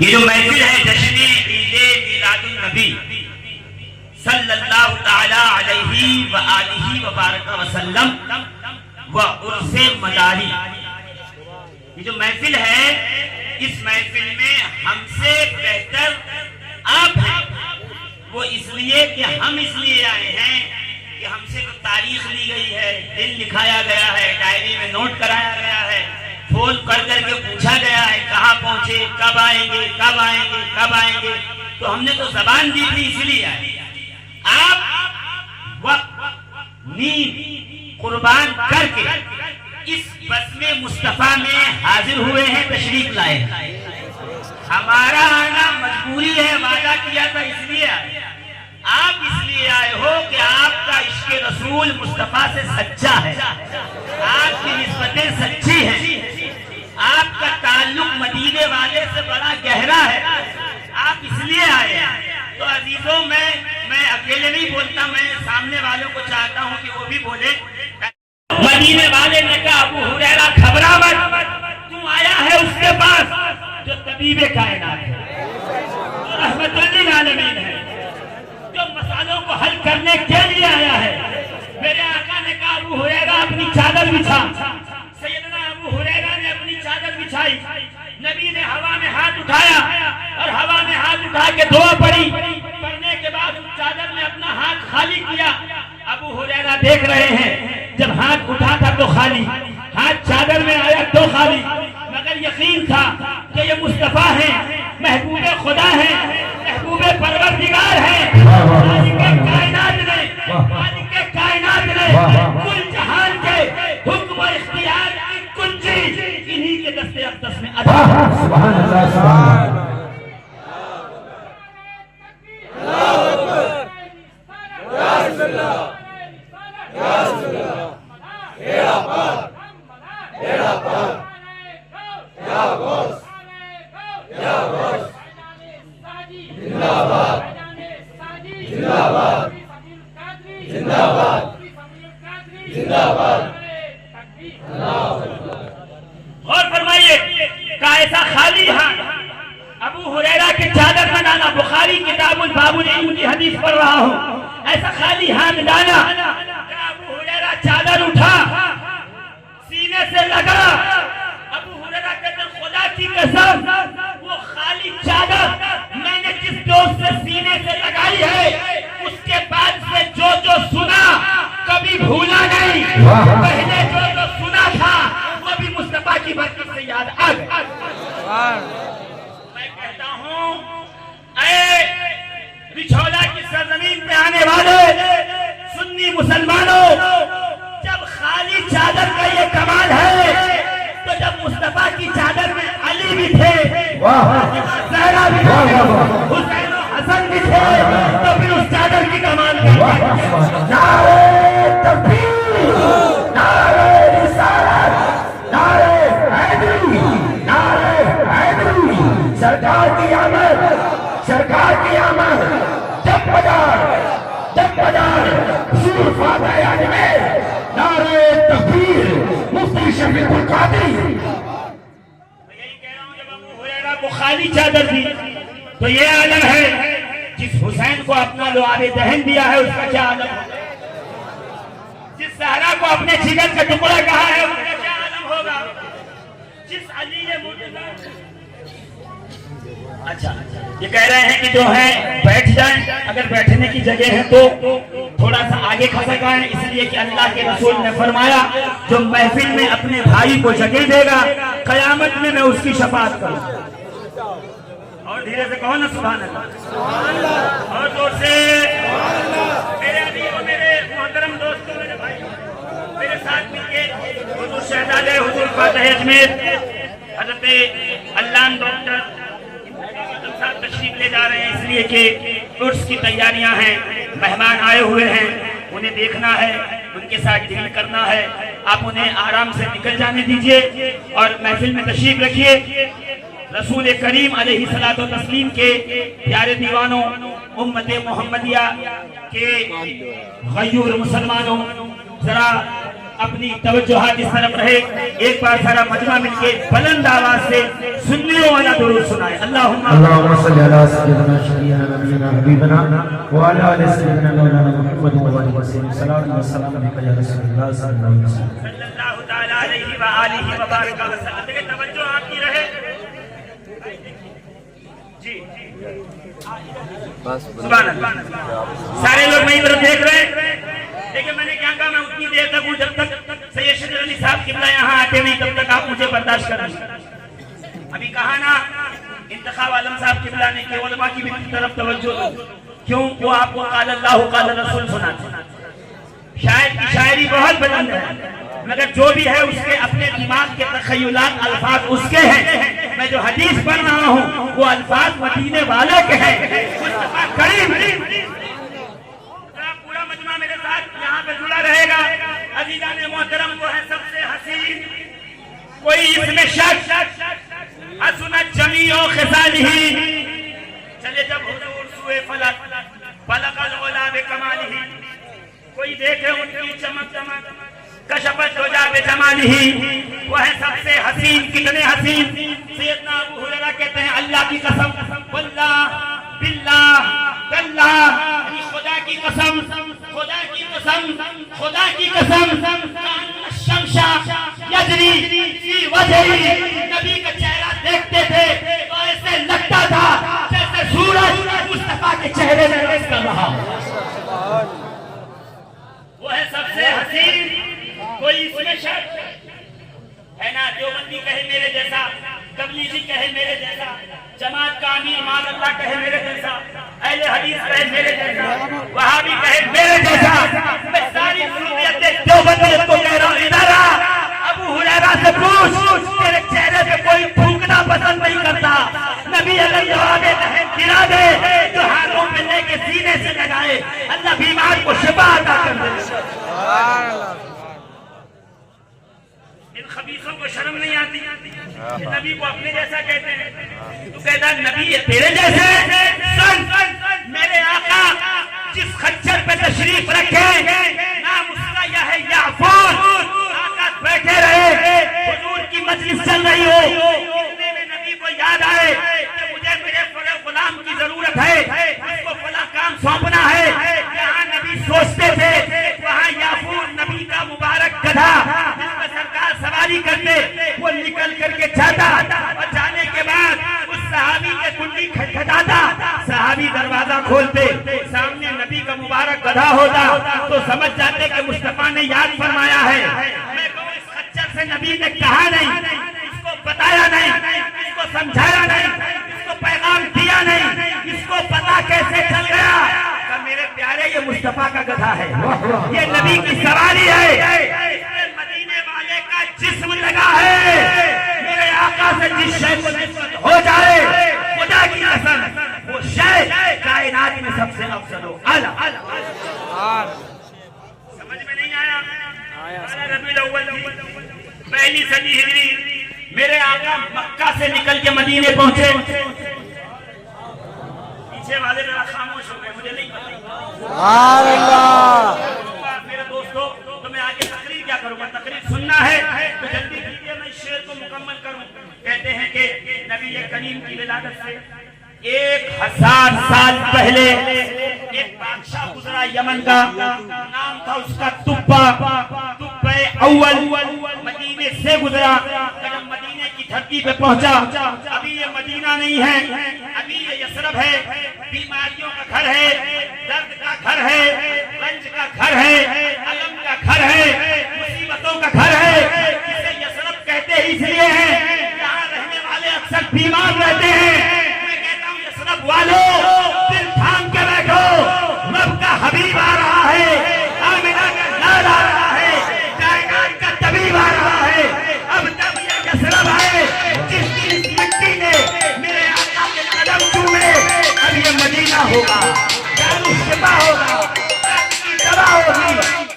یہ جو محفل ہے جشن عید میلاد النبی صلی اللہ تعالی علیہ وآلہ وبارک وسلم و عرس مداری، یہ جو محفل ہے اس محفل میں ہم سے بہتر آپ ہیں۔ وہ اس لیے کہ ہم اس لیے آئے ہیں کہ ہم سے تو تاریخ لی گئی ہے، دن لکھایا گیا ہے، ڈائری میں نوٹ کرایا گیا ہے، فون کر کر کے پوچھا گیا ہے کہاں پہنچے، کب آئیں گے کب آئیں گے کب آئیں گے، تو ہم نے تو زبان دی تھی اس لیے آئے۔ آپ وقت نیند قربان کر کے اس بزم مصطفیٰ میں حاضر ہوئے ہیں، تشریف لائے ہیں۔ ہمارا آنا مجبوری ہے، وعدہ کیا تھا اس لیے آئے۔ آپ اس لیے آئے ہو کہ آپ کا عشق رسول مصطفیٰ سے سچا ہے، آپ کی نسبتیں سچی ہیں، آپ کا تعلق مدینے والے سے بڑا گہرا ہے، آپ اس لیے آئے ہیں۔ تو عزیزوں میں اکیلے نہیں بولتا، میں سامنے والوں کو چاہتا ہوں کہ وہ بھی بولے۔ مدینے والے نے کہا ابو ہریرہ گھبرا مت، تو آیا ہے اس کے پاس جو طبیب کائنات ہے، جو رحمت للعالمین ہے، جو مسائلوں کو حل کرنے کے لیے آیا ہے۔ میرے آقا نے کہا ابو ہریرہ اپنی چادر بچھا۔ سیدنا ابو ہریرہ نے اپنی چادر بچھائی، نبی نے ہوا میں ہاتھ اٹھایا اور ہوا میں ہاتھ اٹھا کے دعا پڑھی، پڑھنے کے بعد اس چادر میں اپنا ہاتھ خالی کیا۔ ابو ہریرہ دیکھ رہے ہیں جب ہاتھ اٹھا تھا تو خالی، ہاتھ چادر میں آیا تو خالی، مگر یقین تھا کہ یہ مصطفیٰ ہیں، محبوب خدا ہیں، محبوب پروردگار ہیں۔ مالک کائنات نے کل جہان کے حکم و اختیار کی کنجی انہی کے دست اقدس میں عطا ہے۔ سبحان اللہ، سبحان اللہ۔ اور فرمائیے کہ ایسا خالی ہاتھ ابو ہریرہ کے چادر میں ڈالا، بخاری کتاب الباب العلم کی حدیث پڑھ رہا ہوں، ایسا خالی ہاتھ ڈالا کہ ابو ہریرہ چادر اٹھا سینے سے لگا۔ ابو ہریرہ کہتے ہیں خدا کی قسم وہ خالی چادر میں نے جس دوست سے سینے سے لگائی ہے اس کے بعد سے جو سنا کبھی بھولا نہیں، پہلے جو سنا تھا وہ بھی مصطفیٰ کی برکت سے یاد آ گیا۔ میں کہتا ہوں اے بچھولا کی سرزمین پہ آنے والے سنی مسلمانوں، جب خالی چادر کا یہ کمال ہے تو جب مصطفیٰ کی چادر میں علی بھی تھے، زہرا بھی تھے، حسین و حسن بھی تھے، تو پھر اس چادر کی کمال کیا ہے؟ نعرہ تکبیر، نعرہ رسالت، نعرہ حیدری، نعرہ حیدری، سرکار کی آمد، سرکار کی آمد، جب بجار حضور فاتح اجمیر، نعرہ تکبیر، مفتی شفیق القادری۔ یہی کہہ رہا ہوں جب ابو ہریرہ کو خالی چادر دی تو یہ عالم ہے، جس حسین کو اپنا لعاب دہن دیا ہے اس کا کیا عالم ہوگا، جس زہرا کو اپنے جگر کا ٹکڑا کہا ہے اس کا کیا عالم ہوگا، جس علی مرتضیٰ۔ اچھا یہ کہہ رہے ہیں کہ جو ہے بیٹھ جائیں، اگر بیٹھنے کی جگہ ہے تو تھوڑا سا آگے کھسک آئیں، اس لیے کہ اللہ کے رسول نے فرمایا جو محفل میں اپنے بھائی کو جگہ دے گا قیامت میں اس کی شفاعت کروں۔ اور دھیرے سے کہو نا سبحان اللہ، اور زور سے۔ میرے عزیزوں، میرے محترم دوستوں، میرے بھائی، میرے ساتھ مل کے حضور شہزادے حضور فاتح اجمیر حضرت علامہ ڈاکٹر صاحب تشریف لے جا رہے ہیں، اس لیے کہ عرس کی تیاریاں ہیں، مہمان آئے ہوئے ہیں، انہیں دیکھنا ہے، ان کے ساتھ ڈیل کرنا ہے۔ آپ انہیں آرام سے نکل جانے دیجئے اور محفل میں تشریف رکھیے۔ رسول کریم علیہ الصلوۃ والتسلیم کے پیارے دیوانوں، امت محمدیہ کے غیور مسلمانوں، ذرا اپنی توجہات اس طرف رہے. ایک بار سارا مجمع مل کے بلند آواز سے سننے والا درود سنائے. اللهم صل على سيدنا شفيعنا نبينا حبيبنا وعلى ال سيدنا مولانا محمد وعلى اله وصحبه وسلم والسلام عليك يا رسول الله صلى الله عليه وسلم. صلی اللہ تعالی علیہ وآلہ وبارک وسلم. دیکھیں توجہ آپ کی رہے. جی سبحان اللہ. سارے لوگ میری طرف دیکھ رہے ہیں. دیکھیں میں نے کیا کہا, میں اتنی دیر تک ہوں جب تک سید شجر علی صاحب قبلہ یہاں آتے نہیں, تب تک آپ مجھے برداشت کریں. ابھی کہا نا انتخاب عالم صاحب قبلہ نے کہ علماء کی بھی طرف توجہ دو. کیوں؟ وہ آپ کو قال اللہ قال رسول سناتے. شاعر کی شاعری بہت بلند ہے, مگر جو بھی ہے اس کے اپنے دماغ کے تخیلات, الفاظ اس کے ہیں. میں جو حدیث پڑھ رہا ہوں وہ الفاظ مدینے والے کے ہیں. مصطفیٰ کریم پورا مجمع میرے ساتھ یہاں پہ جڑا رہے گا. عزیزان محترم, وہ ہے سب سے حسین, کوئی اس میں شک حسنت جمیع خصالہ. چلے جب حضور سوئے فلک فلق العلا بکمالہ, کوئی دیکھے ان کی چمک چمک کشفت وجہ بجمالہ. وہ ہے سب سے حسین, کتنے حسین. سیدنا ابو ہریرہ کہتے ہیں اللہ کی قسم, واللہ باللہ باللہ, خدا کی قسم, خدا کی قسم, خدا کی قسم, الشمس یجری فی وجہی. نبی کا چہرہ دیکھتے تھے تو ایسے لگتا تھا جیسے سورج مصطفیٰ کے چہرے میں رس کر رہا. وہ ہے سب سے حسین, کوئی اس میں شک ہے نا. دیوبندی کہے میرے جیسا, تبلیغی کہے میرے جیسا, جماعت کا امیر مان اللہ کہے میرے جیسا, اہل حدیث کہے میرے جیسا, وہابی کہے میرے جیسا. میں ساری سنیت دیوبندیت کو کہہ رہا ہوں, ادھر آ. ابو ہریرہ سے پوچھ, تیرے چہرے پہ کوئی تھوکنا پسند نہیں کرتا. نبی اگر جواب نہیں گرا دے تو ہاتھوں پہ لے کے سینے سے لگائے, اللہ بیمار کو شفا عطا کر دے. ان خبیثوں کو شرم نہیں آتی کہ نبی کو اپنے جیسا کہتے ہیں. تو کہتا نبی تیرے جیسے. سن میرے آقا جس خچر پہ تشریف رکھے نام اس کا یہ ہے یعفور. آقا بیٹھے رہے, حضور کی مجلس چل رہی ہو, اتنے میں نبی کو یاد آئے کہ مجھے میرے فلاں غلام کی ضرورت ہے, اس کو فلاں کام سونپنا ہے. جہاں نبی سوچتے تھے وہاں یعفور نبی کا مبارک گدھا جس پر سرکار سواری کرتے وہ نکل کر کے جاتا, اور جانے کے بعد اس صحابی کے کنڈی کھٹکھٹاتا. صحابی دروازہ کھولتے, سامنے نبی کا مبارک گدھا ہوتا تو سمجھ جاتے کہ مصطفیٰ نے یاد فرمایا ہے. میں کہوں اس خچر سے نبی نے کہا نہیں, اس کو بتایا نہیں, اس کو سمجھایا نہیں, اس کو پیغام دیا نہیں, اس کو پتا کیسے چل گیا کہ میرے پیارے یہ مصطفیٰ کا گدھا ہے, یہ نبی کی سواری ہے. مدینے والے کا جسم لگا ہے. میرے آقا سے جس شے کو نسبت ہو جائے خدا کی قسم وہ شے کائنات میں سب سے افضل ہو اعلیٰ. سمجھ میں نہیں آیا؟ ربیع الاول تھی, پہلی صدی ہجری. میرے آقا مکہ سے نکل کے مدینے پہنچے. پیچھے والے ذرا خاموش ہو گئے, مجھے نہیں پتا. میرے دوستو تو میں آگے تقریر کیا کروں گا, تقریر سننا ہے تو جلدی کیجیے, میں شعر کو مکمل کروں. کہتے ہیں کہ نبی کریم کی ولادت سے 1000 سال پہلے ایک بادشاہ گزرا یمن کا, نام تھا اس کا تبع اول. مدینے سے گزرا, جب مدینے کی دھرتی پہ پہنچا, ابھی یہ مدینہ نہیں ہے, ابھی یہ یثرب ہے. بیماریوں کا گھر ہے, درد کا گھر ہے, رنج کا گھر ہے, علم کا گھر ہے, مصیبتوں کا گھر ہے. اسے یثرب کہتے اس لیے ہیں یہاں رہنے والے اکثر بیمار رہتے ہیں. والو دل تھام کے بیٹھو, رب کا حبیب آ رہا ہے, آمنہ کا لال آ رہا ہے, کائنات کا طبیب آ رہا ہے. اب تب یہ یثرب ہے جس کی اس مٹی نے میرے آقا کے قدم چومے, اب یہ مدینہ ہوگا.